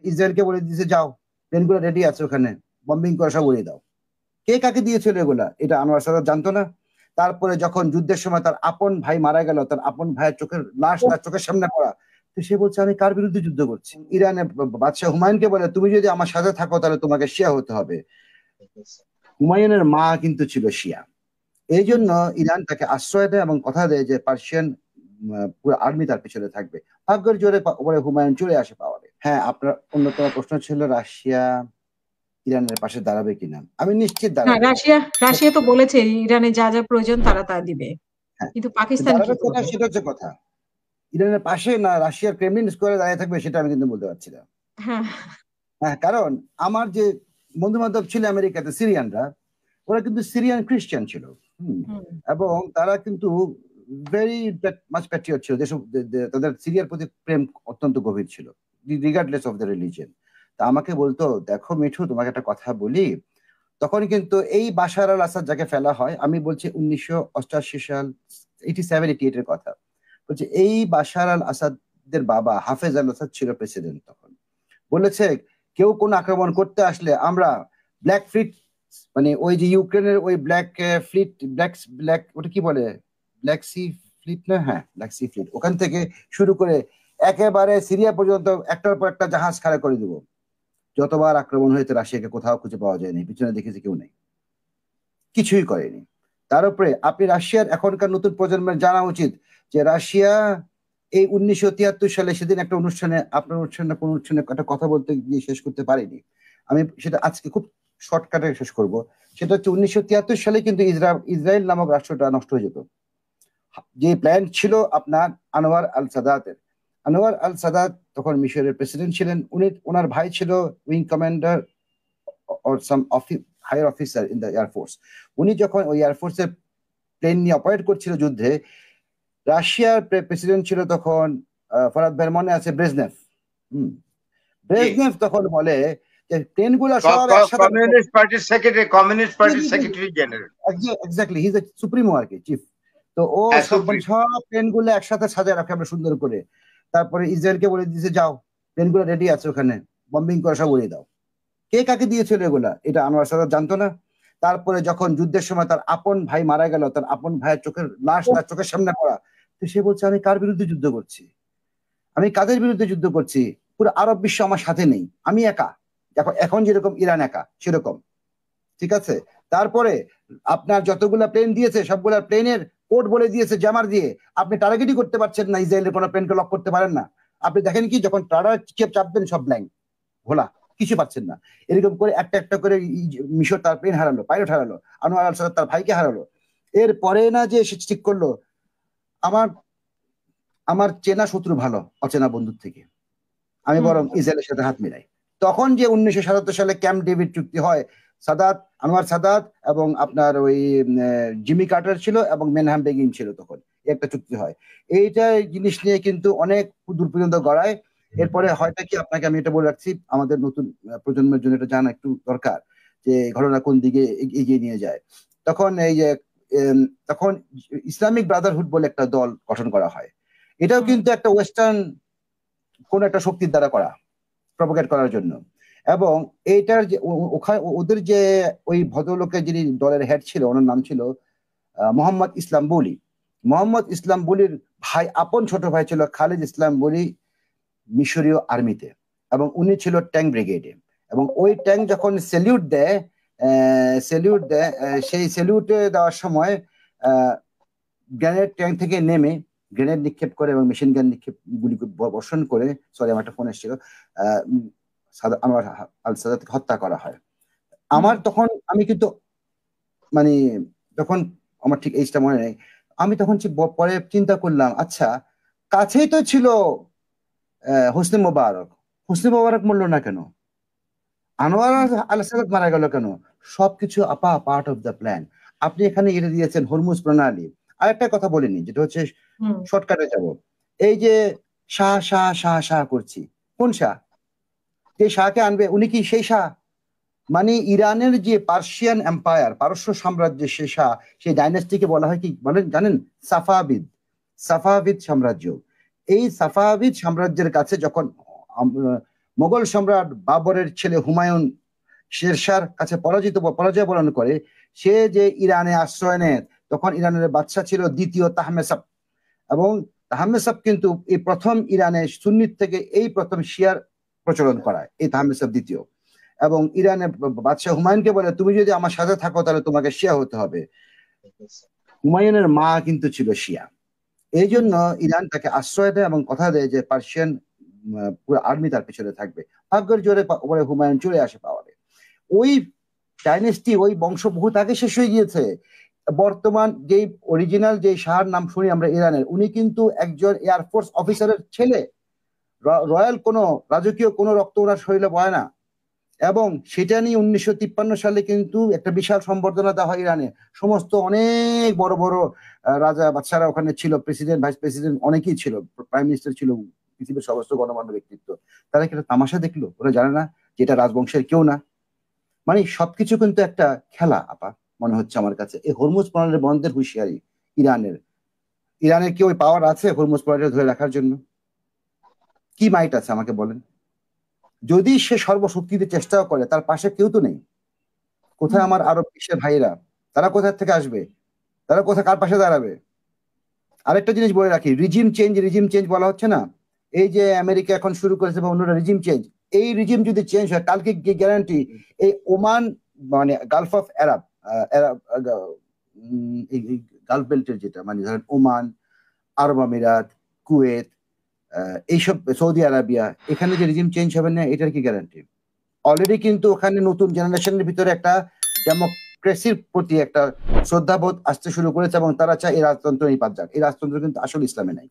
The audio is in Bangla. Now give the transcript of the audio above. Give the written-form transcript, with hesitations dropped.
ইসরায়েলকে বলে দিয়েছে যাও, প্লেনগুলো রেডি আছে ওখানে, বম্বিং করে সব উড়িয়ে দাও। কে কাকে দিয়েছিল এগুলা? এটা আনোয়ার সাদাত জানতো না? তারপরে যখন যুদ্ধের সময় তার আপন ভাই মারা গেল, তার আপন ভাইয়ের চোখের লাশ তার চোখের সামনে পড়া, তো সে বলছে আমি কার বিরুদ্ধে যুদ্ধ করছি? ইরানের বাদশাহ হুমায়ুনকে বলে তুমি যদি আমার সাথে থাকো তাহলে তোমাকে শিয়া হতে হবে। হুমায়ুনের মা কিন্তু ছিল শিয়া। এই জন্য ইরান তাকে আশ্রয় দেয় এবং কথা দেয় যে পার্সিয়ান পুরো আর্মি তার পিছনে থাকবে। ভাগ্যের জোরে পরে হুমায়ুন চলে আসে পাওয়ারে। হ্যাঁ, আপনার অন্যতম প্রশ্ন ছিল রাশিয়া ইরানের পাশে দাঁড়াবে কিনা। আমি নিশ্চিত হ্যাঁ, দাঁড়াবে। রাশিয়া রাশিয়া তো বলেছে ইরানে যা যা প্রয়োজন তারা তা দিবে, হ্যাঁ, কিন্তু পাকিস্তান কি দাঁড়াবে কোথায় করবে? সেটা হচ্ছে কথা। ইরানের পাশে না রাশিয়ার ক্রেমলিন স্কোয়ারে দাঁড়িয়ে থাকবে সেটা আমি কিন্তু বলতে পারছি না। হ্যাঁ। হ্যাঁ, কারণ আমার যে বন্ধু বান্ধব ছিল আমেরিকাতে সিরিয়ানরা, ওরা কিন্তু সিরিয়ান খ্রিস্টান ছিল। হুম। হুম। এবং তারা কিন্তু ভেরি মাচ প্যাট্রিয়ট ছিল, যেসব তাদের সিরিয়ার প্রতি প্রেম অত্যন্ত গভীর ছিল, রিগার্ডলেস অফ দ্য রিলিজিয়ন। তা আমাকে বলতো দেখো মিঠু, তোমাকে একটা কথা বলি। তখন কিন্তু এই বাশার আল আসাদ যাকে ফেলা হয়, আমি বলছি 1988 সাল, 87-88 এর কথা বলছে, এই বাশার আল আসাদের বাবা হাফেজ আল আসাদ ছিল প্রেসিডেন্ট তখন। বলেছে কেউ কোন আক্রমণ করতে আসলে আমরা ব্ল্যাক ফ্লিট, মানে ওই যে ইউক্রেনের ওই ব্ল্যাক ফ্লিট, ব্ল্যাক ব্ল্যাক ওটা কি বলে, ব্ল্যাক সি ফ্লিট না, হ্যাঁ ব্ল্যাক সি ফ্লিট, ওখান থেকে শুরু করে একেবারে সিরিয়া পর্যন্ত একটার পর একটা জাহাজ খাড়া করে দিব। যতবার আক্রমণ হয়েছে রাশিয়াকে কোথাও খুঁজে পাওয়া যায়নি, পিছনে দেখেছি কেউ নেই, কিছুই করেনি। তার উপরে আপনি রাশিয়ার এখনকার নতুন প্রজন্মের জানা উচিত যে রাশিয়া এই 1973 সালে, সেদিন একটা অনুষ্ঠানে, আপনার অনুষ্ঠানে কোন অনুষ্ঠানে একটা কথা বলতে গিয়ে শেষ করতে পারিনি, আমি সেটা আজকে খুব শর্টকাটে শেষ করব। সেটা হচ্ছে 1973 সালে কিন্তু ইসরায়েল নামক রাষ্ট্রটা নষ্ট হয়ে যেত। যে প্ল্যান ছিল আপনার আনোয়ার আল সাদাতের। আনোয়ার আল সাদাত তখন মিশরের প্রেসিডেন্ট ছিলেন, ওনার ভাই ছিল wing commander or some higher officer in the air force। উনি যখন ওই এয়ারফোর্সের প্লেন নিয়ে অপারেট করছিল যুদ্ধে, রাশিয়ার প্রেসিডেন্ট ছিল তখন ফরাদ ভাইয়ের মনে আছে ব্রেজনেভ। হম। জি, ব্রেজনেভ তখন বলে যে প্লেনগুলো সব একসাথে, কমিউনিস্ট পার্টির secretary general. Exactly, he is supremo আর কি, চিফ। তো ও হ্যাঁ, সব মানে সুপ্রিম। সব প্লেনগুলো একসাথে সাজায় রাখে আমরা সুন্দর করে। তারপরে ইসরায়েলকে বলে দিয়েছে যাও, প্লেনগুলো রেডি আছে ওখানে, বম্বিং করে সব উড়িয়ে দাও। কে কাকে দিয়েছিল এগুলা? এটা আনোয়ার সাদাত জানতো না? তারপরে যখন যুদ্ধের সময় তার আপন ভাই মারা গেল, তার আপন ভাইয়ের চোখের লাশ তার চোখের সামনে পড়া, তো সে বলছে আমি কার বিরুদ্ধে যুদ্ধ করছি? আমি কাদের বিরুদ্ধে যুদ্ধ করছি? পুরো আরব বিশ্ব আমার সাথে নেই, আমি একা। এখন এখন যেরকম ইরান একা, সেরকম। ঠিক আছে। তারপরে আপনার যতগুলা প্লেন দিয়েছে সবগুলা প্লেনের কোড বলে দিয়েছে জ্যামার দিয়ে, আপনি টার্গেটই করতে পারছেন না, ইসরায়েলের কোনো প্লেনকে লক করতে পারেন না। আপনি দেখেন কি, যখন টারা চাপবেন সব ব্ল্যাঙ্ক, ঘোলা, কিছু পাচ্ছেন না। এরকম করে একটা একটা করে মিশর তার প্লেন হারালো, পাইলট হারালো, আনোয়ার আল সাদাত তার ভাইকে হারালো। এর পরে না যে সে ঠিক করলো আমার আমার চেনা শত্রু ভালো অচেনা বন্ধুর থেকে, আমি হুম। বরং ইসরায়েলের সাথে হাত মিলাই। তখন যে 1977 সালে ক্যাম্প ডেভিড চুক্তি হয়, সাদাত, আনোয়ার সাদাত এবং আপনার ওই জিমি কার্টার ছিল এবং মেনহাম বেগিন ছিল, তখন একটা চুক্তি হয়। এইটা জিনিস নিয়ে কিন্তু অনেক দূর পর্যন্ত গড়ায়। এরপরে হয়তো কি, আপনাকে আমি এটা বলে রাখছি, আমাদের নতুন প্রজন্মের জন্য এটা জানা একটু দরকার যে ঘটনা কোন দিকে এগিয়ে নিয়ে যায়। তখন এই যে উম, তখন ইসলামিক ব্রাদারহুড বলে একটা দল গঠন করা হয়। এটাও হুম। কিন্তু একটা ওয়েস্টার্ন কোন একটা শক্তির দ্বারা করা, প্রপোগেট করার জন্য। এবং এইটার যে ওখানে ওদের যে ওই ভদ্রলোকের যিনি দলের হেড ছিল, ওনার নাম ছিল মোহাম্মদ ইসলাম বলি। মোহাম্মদ ইসলাম বলির ভাই, আপন ছোট ভাই ছিল খালিদ ইসলাম বলি, মিশরীয় আর্মিতে, এবং উনি ছিল ট্যাঙ্ক ব্রিগেডে। এবং ওই ট্যাঙ্ক যখন সেই স্যালিউটে দেওয়ার সময় গ্রেনেড ট্যাঙ্ক থেকে নেমে গ্রেনেড নিক্ষেপ করে এবং মেশিন গান নিক্ষেপ গুলি বর্ষণ করে, সরি আমার একটা ফোন এসেছিল, আমার আল সাদাতকে হত্যা করা হয়। হুম। আমার তখন, আমি কিন্তু মানে তখন আমার ঠিক এইটা মনে নেই। আমি তখন পরে চিন্তা করলাম, আচ্ছা কাছেই তো ছিল হোসনি মোবারক, হোসনি মোবারক মরলো না কেন? আনোয়ার আল সাদাত মারা গেল কেন? সবকিছু পার্ট অফ দ্য প্ল্যান। আপনি এখানে এটা দিয়েছেন হরমুজ প্রণালী। আরেকটা কথা বলিনি, যেটা হচ্ছে হুম। শর্টকাটে যাব। এই যে শাহ শাহ শাহ শাহ করছি, কোন শাহ? যে শাহকে আনবে উনি কি সেই শাহ? মানে ইরানের যে পার্সিয়ান এম্পায়ার, পারস্য সাম্রাজ্যের সে শাহ, সেই ডাইনেস্টিকে বলা হয় কি বলেন জানেন? সাফাভিদ। সাফাভিদ সাম্রাজ্য। এই সাফাভিদ সাম্রাজ্যের কাছে যখন মোগল সম্রাট বাবরের ছেলে হুমায়ুন শেরশার কাছে পরাজয় বরণ করে সে যে ইরানে আশ্রয় নেয়, তখন ইরানের বাদশা ছিল দ্বিতীয় তাহমেসাব, এবং তাহমেসাব কিন্তু এই প্রথম ইরানে সুন্নিত থেকে এই প্রথম শিয়ার প্রচলন করায়, এই তাহমেসাব দ্বিতীয়। এবং ইরানের বাদশাহ হুমায়ুনকে বলে তুমি যদি আমার সাথে থাকো তাহলে তোমাকে শিয়া হতে হবে। হুমায়ুনের মা কিন্তু ছিল শিয়া, এই জন্য ইরান তাকে আশ্রয় দেয় এবং কথা দেয় যে পার্সিয়ান পুরো আর্মি তার পেছনে থাকবে। ভাগ্যের জোরে পরে হুমায়ুন চলে আসে পাওয়ারে। ওই ডাইনেস্টি, ওই বংশ বহুত আগে শেষ হয়ে গিয়েছে। বর্তমান যে অরিজিনাল যে শাহর নাম শুনি আমরা ইরানের, উনি কিন্তু একজন এয়ারফোর্স অফিসারের ছেলে। রয়্যাল কোনো রাজকীয় কোনো রক্ত ওনার শরীরে বয় না। এবং সেটা নিয়ে 1953 সালে কিন্তু একটা বিশাল সম্বর্ধনা দেওয়া হয় ইরানে। সমস্ত অনেক বড় বড় রাজা বাদশারা ওখানে ছিল, প্রেসিডেন্ট, ভাইস প্রেসিডেন্ট অনেকেই ছিল, প্রাইম মিনিস্টার ছিল, পৃথিবীর সমস্ত গণমান্য ব্যক্তিত্ব। তারা কি একটা তামাশা দেখলো? ওরা জানে না যে এটা রাজবংশের কেউ না। মানে সবকিছু কিন্তু একটা খেলা আপা, মনে হচ্ছে আমার কাছে। এই হরমুজ প্রণালী বন্ধের হুঁশিয়ারি ইরানের কি ওই পাওয়ার আছে হরমুজ প্রণালী ধরে রাখার জন্য? কি মাইট আছে আমাকে বলেন? যদি সে সর্বশক্তিতে চেষ্টাও করে, তার পাশে কেউ তো নেই। কোথায় আমার আরব বিশ্বের ভাইরা? তারা কোথা থেকে আসবে? তারা কোথায় কার পাশে দাঁড়াবে? আরেকটা জিনিস বলে রাখি, রিজিম চেঞ্জ বলা হচ্ছে না, এই যে আমেরিকা এখন শুরু করেছে বা অন্যরা রিজিম চেঞ্জ, এই রিজিম যদি চেঞ্জ হয় কালকে গ্যারান্টি এই ওমান মানে গালফ অফ আরব গালফ বেল্টের যেটা মানে ধরেন ওমান, আরব আমিরাত, কুয়েত, এইসব সৌদি আরবিয়া, এখানে যে রিজিম চেঞ্জ হবে না এটার কি গ্যারান্টি? অলরেডি কিন্তু ওখানে নতুন জেনারেশনের ভিতরে একটা ডেমোক্রেসির প্রতি একটা শ্রদ্ধাবোধ আসতে শুরু করেছে এবং তারা চায় এই রাজতন্ত্র নিপাত যাক। এই রাজতন্ত্র কিন্তু আসলে ইসলামে নাই।